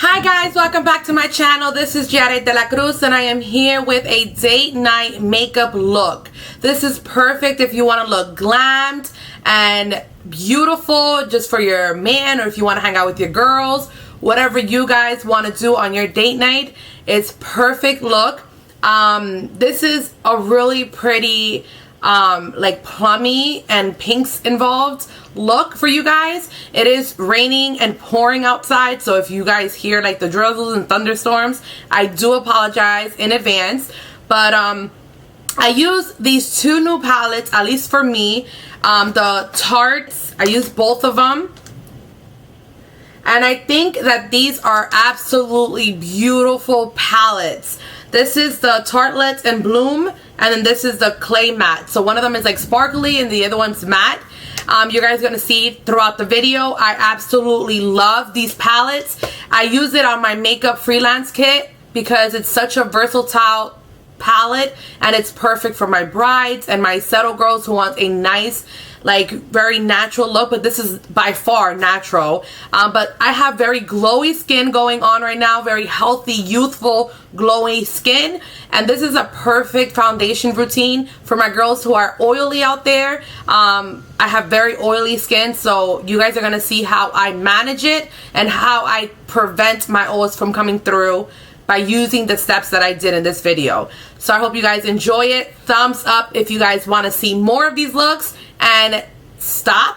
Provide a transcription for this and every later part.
Hi guys, welcome back to my channel. This is Giaret de la Cruz and I am here with a date night makeup look. This is perfect if you want to look glammed and beautiful just for your man, or if you want to hang out with your girls, whatever you guys want to do on your date night. It's perfect look. This is a really pretty like plummy and pinks involved look for you guys. It is raining and pouring outside, so if you guys hear like the drizzles and thunderstorms, I do apologize in advance. But I use these two new palettes, at least for me, the Tartes. I use both of them, and I think that these are absolutely beautiful palettes. This is the Tartelette and Bloom, and then this is the Clay Matte. So one of them is like sparkly and the other one's matte. You guys are going to see throughout the video. I absolutely love these palettes. I use it on my makeup freelance kit because it's such a versatile palette, and it's perfect for my brides and my settle girls who want a nice, like, very natural look. But this is by far natural, but I have very glowy skin going on right now, very healthy, youthful, glowy skin, and this is a perfect foundation routine for my girls who are oily out there. I have very oily skin, so you guys are gonna see how I manage it and how I prevent my oils from coming through by using the steps that I did in this video. So I hope you guys enjoy it. Thumbs up if you guys want to see more of these looks, and stop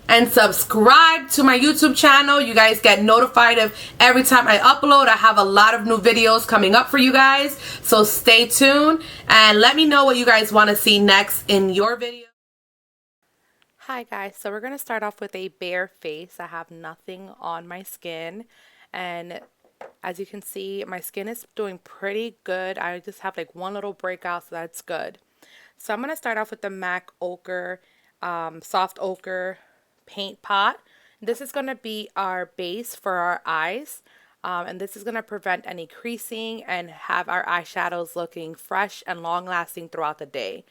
and subscribe to my YouTube channel. You guys get notified of every time I upload. I have a lot of new videos coming up for you guys, so stay tuned and let me know what you guys want to see next in your video. Hi guys, so we're going to start off with a bare face. I have nothing on my skin, and as you can see, my skin is doing pretty good. I just have like one little breakout, so that's good. So I'm going to start off with the MAC Ochre, Soft Ochre Paint Pot. This is going to be our base for our eyes, and this is going to prevent any creasing and have our eyeshadows looking fresh and long lasting throughout the day.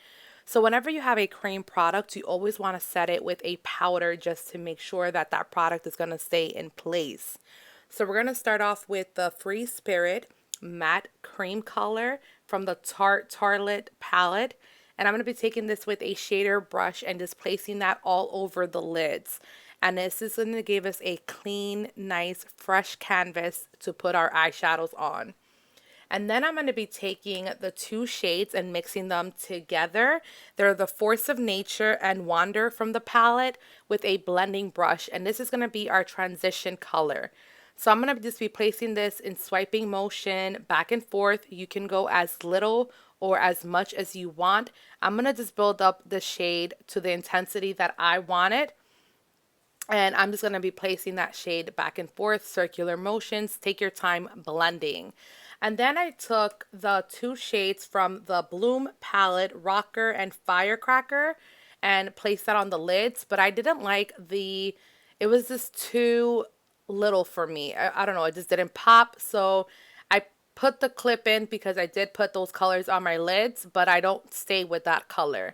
So whenever you have a cream product, you always want to set it with a powder just to make sure that that product is going to stay in place. So we're going to start off with the Free Spirit Matte Cream Color from the Tarte Tartelette palette. And I'm going to be taking this with a shader brush and just placing that all over the lids. And this is going to give us a clean, nice, fresh canvas to put our eyeshadows on. And then I'm going to be taking the two shades and mixing them together. They're the Force of Nature and Wander from the palette with a blending brush. And this is going to be our transition color. So I'm going to just be placing this in swiping motion back and forth. You can go as little or as much as you want. I'm going to just build up the shade to the intensity that I want it. And I'm just going to be placing that shade back and forth, circular motions. Take your time blending. And then I took the two shades from the Bloom palette, Rocker and Firecracker, and placed that on the lids. But I didn't like it was just too little for me. I don't know, it just didn't pop. So I put the clip in because I did put those colors on my lids, but I don't stay with that color.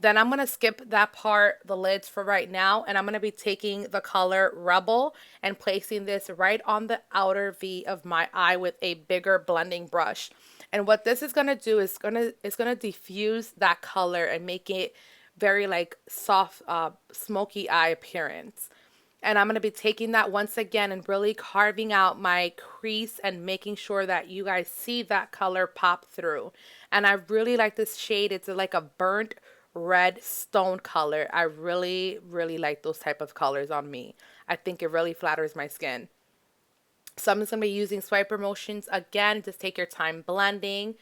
Then I'm going to skip that part, the lids, for right now, and I'm going to be taking the color Rebel and placing this right on the outer V of my eye with a bigger blending brush. And what this is going to do is it's going to diffuse that color and make it very like soft, smoky eye appearance. And I'm going to be taking that once again and really carving out my crease and making sure that you guys see that color pop through. And I really like this shade. It's like a burnt red stone color. I really, really like those type of colors on me. I think it really flatters my skin. So I'm just going to be using swiper motions again. Just take your time blending.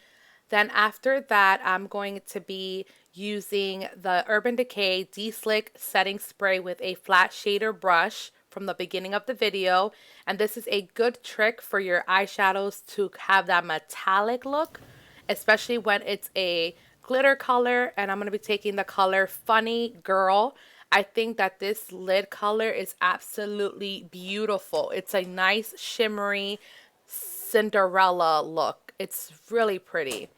Then after that, I'm going to be using the Urban Decay De-Slick Setting Spray with a flat shader brush from the beginning of the video. And this is a good trick for your eyeshadows to have that metallic look, especially when it's a glitter color. And I'm going to be taking the color Funny Girl. I think that this lid color is absolutely beautiful. It's a nice shimmery Cinderella look. It's really pretty.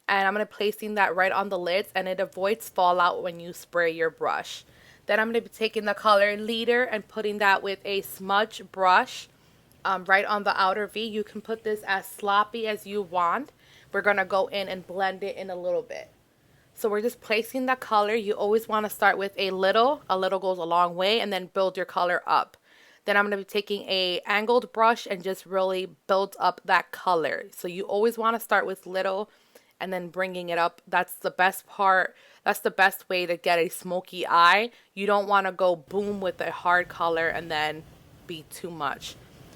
And I'm going to be placing that right on the lids, and it avoids fallout when you spray your brush. Then I'm going to be taking the color Leader and putting that with a smudge brush right on the outer V. You can put this as sloppy as you want. We're going to go in and blend it in a little bit. So we're just placing the color. You always want to start with a little. A little goes a long way, and then build your color up. Then I'm going to be taking a angled brush and just really build up that color. So you always want to start with little and then bringing it up. That's the best part. That's the best way to get a smoky eye. You don't want to go boom with a hard color and then be too much,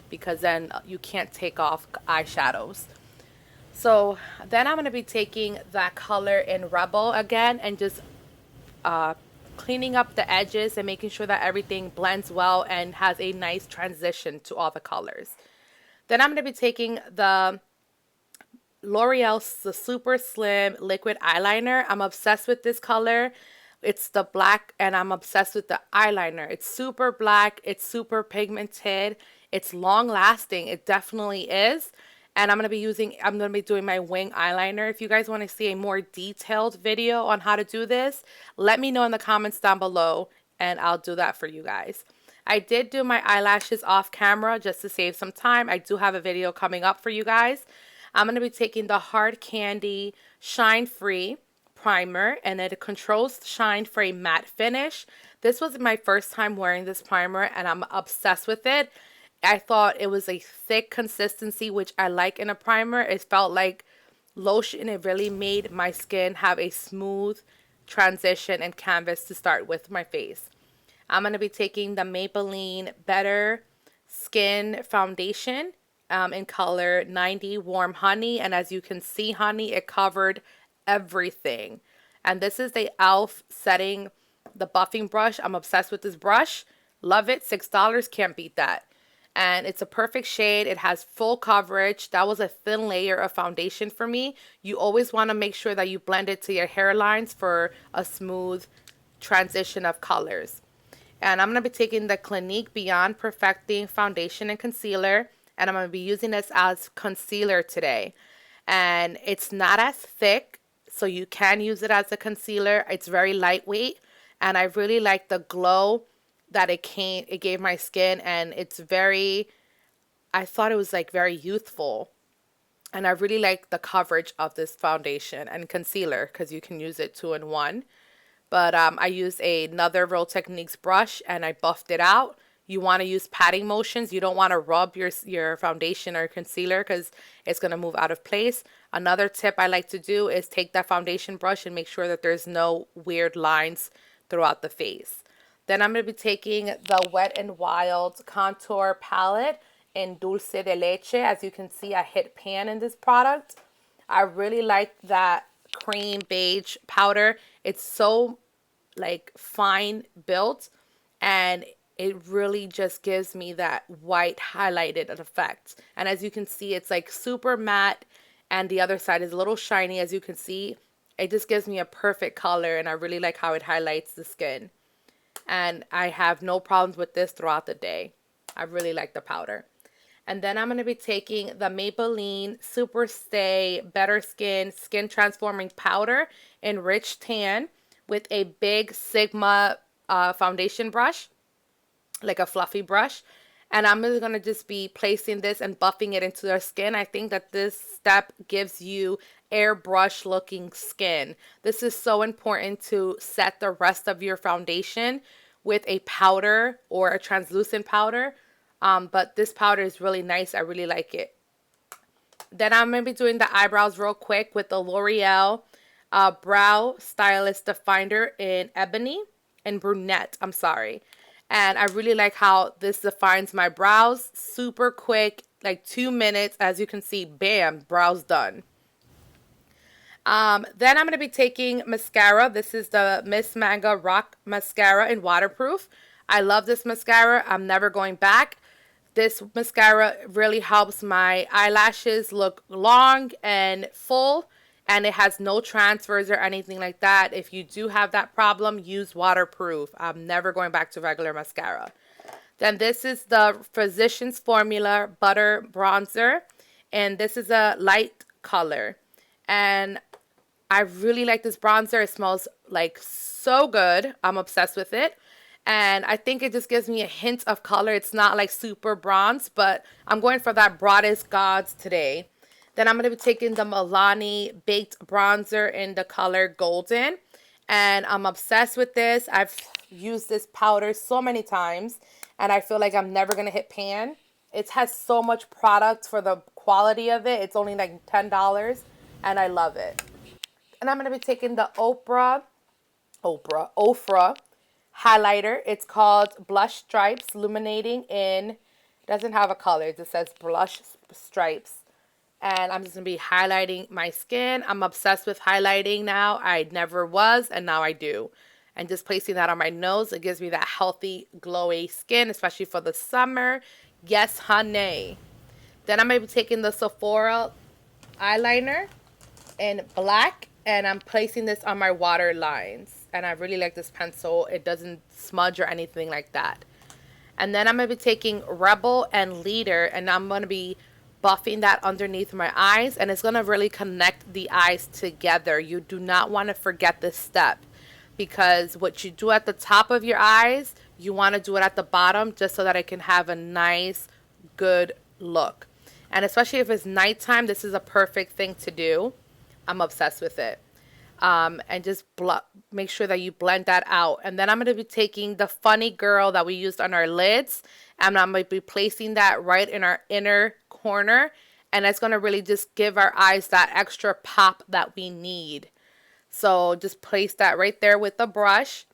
because then you can't take off eyeshadows. So then I'm going to be taking that color in Rebel again and just cleaning up the edges and making sure that everything blends well and has a nice transition to all the colors. Then I'm going to be taking the L'Oreal the Super Slim Liquid Eyeliner. I'm obsessed with this color. It's the black, and I'm obsessed with the eyeliner. It's super black. It's super pigmented. It's long lasting. It definitely is. And I'm going to be doing my wing eyeliner. If you guys want to see a more detailed video on how to do this, let me know in the comments down below and I'll do that for you guys. I did do my eyelashes off camera just to save some time. I do have a video coming up for you guys. I'm going to be taking the Hard Candy Shine Free primer, and it controls shine for a matte finish. This was my first time wearing this primer and I'm obsessed with it. I thought it was a thick consistency, which I like in a primer. It felt like lotion. It really made my skin have a smooth transition and canvas to start with my face. I'm going to be taking the Maybelline Better Skin Foundation in color 90 Warm Honey. And as you can see, honey, it covered everything. And this is the e.l.f. setting, the buffing brush. I'm obsessed with this brush. Love it. $6. Can't beat that. And it's a perfect shade. It has full coverage. That was a thin layer of foundation for me. You always want to make sure that you blend it to your hairlines for a smooth transition of colors. And I'm going to be taking the Clinique Beyond Perfecting Foundation and Concealer. And I'm going to be using this as concealer today. And it's not as thick, so you can use it as a concealer. It's very lightweight. And I really like the glow that it gave my skin, and it's very, I thought it was like very youthful. And I really like the coverage of this foundation and concealer because you can use it 2 in 1. But I used another Real Techniques brush and I buffed it out. You want to use patting motions. You don't want to rub your foundation or concealer because it's going to move out of place. Another tip I like to do is take that foundation brush and make sure that there's no weird lines throughout the face. Then I'm going to be taking the Wet n Wild Contour Palette in Dulce de Leche. As you can see, I hit pan in this product. I really like that cream beige powder. It's so like fine built, and it really just gives me that white highlighted effect. And as you can see, it's like super matte, and the other side is a little shiny. As you can see, it just gives me a perfect color, and I really like how it highlights the skin. And I have no problems with this throughout the day. I really like the powder. And then I'm going to be taking the Maybelline Super Stay Better Skin Skin Transforming Powder in Rich Tan with a big Sigma foundation brush, like a fluffy brush. And I'm really going to just be placing this and buffing it into their skin. I think that this step gives you airbrush looking skin. This is so important to set the rest of your foundation with a powder or a translucent powder. But this powder is really nice. I really like it. Then I'm going to be doing the eyebrows real quick with the L'Oreal Brow Stylist Definer in Ebony and Brunette. I'm sorry. And I really like how this defines my brows. Super quick, like 2 minutes. As you can see, bam, brows done. Then I'm going to be taking mascara. This is the Miss Manga Rock Mascara in Waterproof. I love this mascara. I'm never going back. This mascara really helps my eyelashes look long and full. And it has no transfers or anything like that. If you do have that problem, use waterproof. I'm never going back to regular mascara. Then this is the Physicians Formula Butter Bronzer. And this is a light color. And I really like this bronzer. It smells like so good. I'm obsessed with it. And I think it just gives me a hint of color. It's not like super bronze, but I'm going for that broadest gods today. Then I'm going to be taking the Milani Baked Bronzer in the color Golden. And I'm obsessed with this. I've used this powder so many times, and I feel like I'm never going to hit pan. It has so much product for the quality of it. It's only like $10, and I love it. And I'm going to be taking the Ochre highlighter. It's called Blush Stripes, illuminating in, doesn't have a color, it just says Blush Stripes. And I'm just going to be highlighting my skin. I'm obsessed with highlighting now. I never was, and now I do. And just placing that on my nose, it gives me that healthy, glowy skin, especially for the summer. Yes, honey. Then I'm going to be taking the Sephora eyeliner in black, and I'm placing this on my water lines. And I really like this pencil. It doesn't smudge or anything like that. And then I'm going to be taking Rebel and Leader, and I'm going to be buffing that underneath my eyes, and it's going to really connect the eyes together. You do not want to forget this step, because what you do at the top of your eyes, you want to do it at the bottom just so that it can have a nice, good look. And especially if it's nighttime, this is a perfect thing to do. I'm obsessed with it. And just make sure that you blend that out. And then I'm going to be taking the Funny Girl that we used on our lids, and I'm going to be placing that right in our inner corner, and it's going to really just give our eyes that extra pop that we need. So just place that right there with the brush.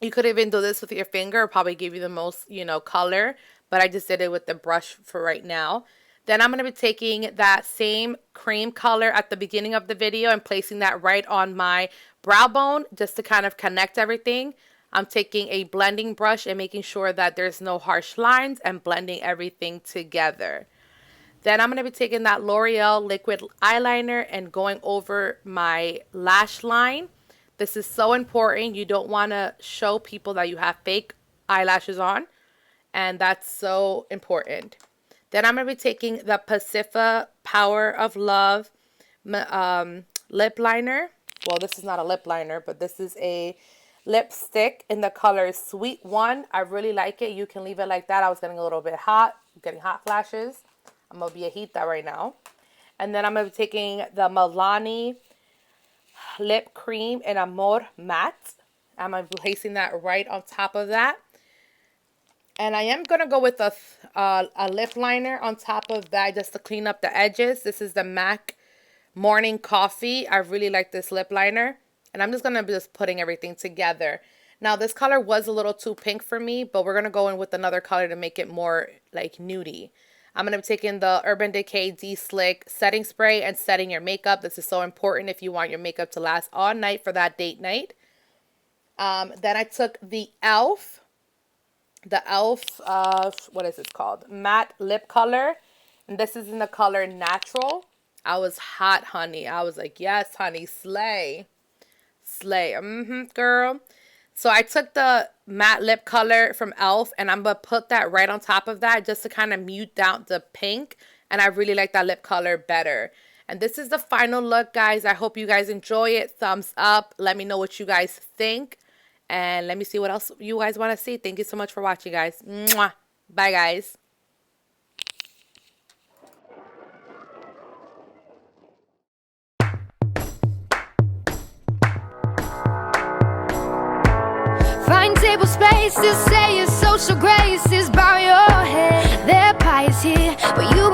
You could even do this with your finger, probably give you the most, color, but I just did it with the brush for right now. Then I'm going to be taking that same cream color at the beginning of the video and placing that right on my brow bone just to kind of connect everything. I'm taking a blending brush and making sure that there's no harsh lines and blending everything together. Then I'm going to be taking that L'Oreal liquid eyeliner and going over my lash line. This is so important. You don't want to show people that you have fake eyelashes on, and that's so important. Then I'm going to be taking the Pacifica Power of Love lip liner. Well, this is not a lip liner, but this is a lipstick in the color Sweet One. I really like it. You can leave it like that. I was getting a little bit hot, getting hot flashes. I'm going to be a heat that right now. And then I'm going to be taking the Milani lip cream in Amor Matte. I'm going to be placing that right on top of that. And I am going to go with a lip liner on top of that just to clean up the edges. This is the MAC Morning Coffee. I really like this lip liner. And I'm just going to be putting everything together. Now, this color was a little too pink for me, but we're going to go in with another color to make it more like nudie. I'm going to be taking the Urban Decay D-Slick setting spray and setting your makeup. This is so important if you want your makeup to last all night for that date night. Then I took the e.l.f. What is it called? Matte lip color. And this is in the color Natural. I was hot, honey. I was like, yes, honey, slay. Slay. Girl. So I took the matte lip color from e.l.f. and I'm going to put that right on top of that just to kind of mute down the pink. And I really like that lip color better. And this is the final look, guys. I hope you guys enjoy it. Thumbs up. Let me know what you guys think. And let me see what else you guys want to see. Thank you so much for watching, guys. Mwah. Bye, guys. Find table space to say your social graces. Bow your head, their pie is here, but you